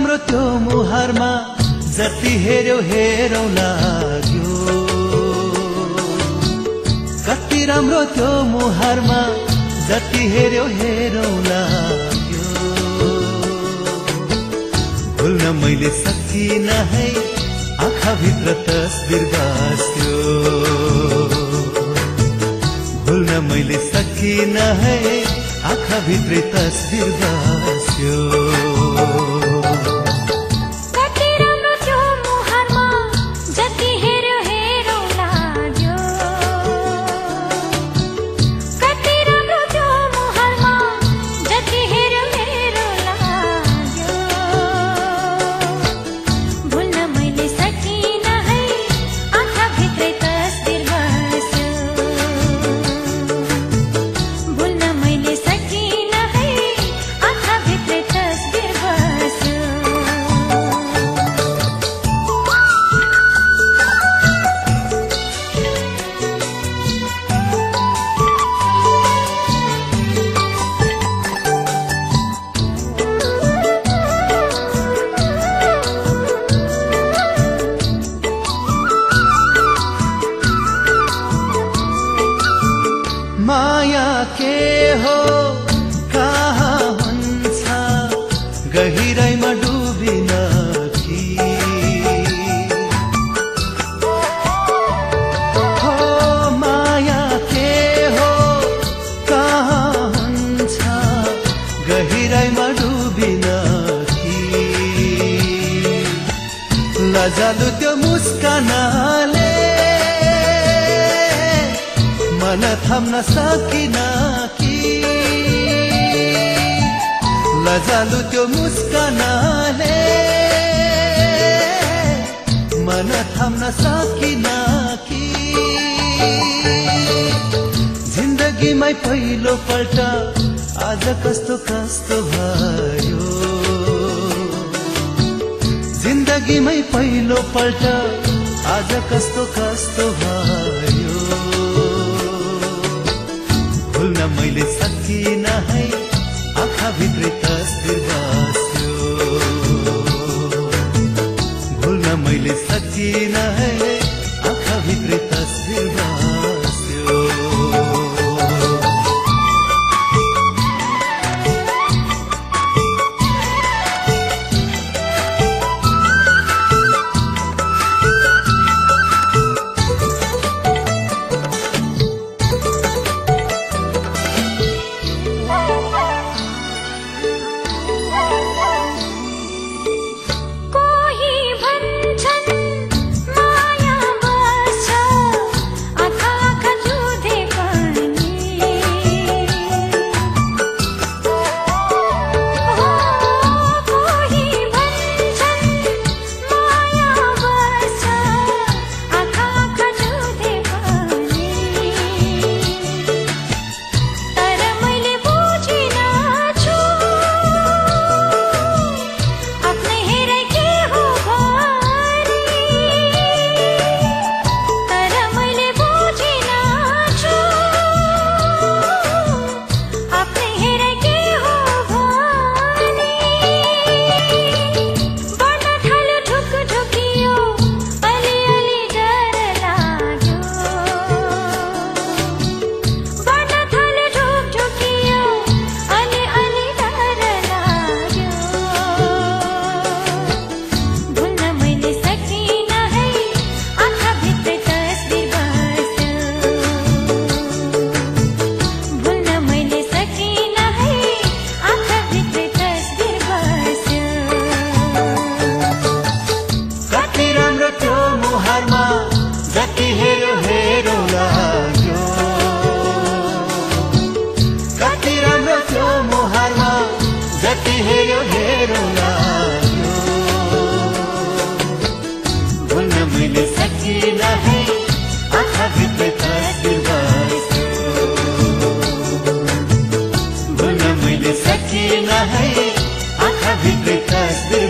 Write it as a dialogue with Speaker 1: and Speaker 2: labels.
Speaker 1: राम्रो त्यो मुहारमा जति हेर्यो हेरौँ लाग्यो। कति राम्रो त्यो मुहारमा जति हेर्यो हेरौँ लाग्यो। भुल्न मैले सकिनँ है आँखाभित्र तस्बिर बस्यो। भुल्न मैले सकिनँ है आँखाभित्र तस्बिर बस्यो। माया के हो कहाँ हुन्छ गहिराइमा डुबिन कि हो माया के हो कहाँ हुन्छ गहिराइमा डुबिन कि लजालु त्यो मुस्कानले मन थाम्न सकिन कि लजालु त्यो मुस्कानले मन थाम्न सकिन कि जिन्दगीमै पहिलो पल्ट आज कस्तो कस्तो भयो। जिन्दगीमै पहिलो पल्ट आज कस्तो कस्तो भयो। भुल्न मैले सकिनँ है आँखाभित्र तस्बिर बस्यो। भुल्न मैले सकिनँ है आँखाभित्र तस्बिर बस्यो। जति हेर्यो हेरौँ लाग्यो। कति राम्रो त्यो मुहारमा जति हेर्यो हेरौँ लाग्यो। भुल्न मैले सकिनँ है आँखाभित्र तस्बिर बस्यो। भुल्न मैले सकिनँ है आँखाभित्र तस्बिर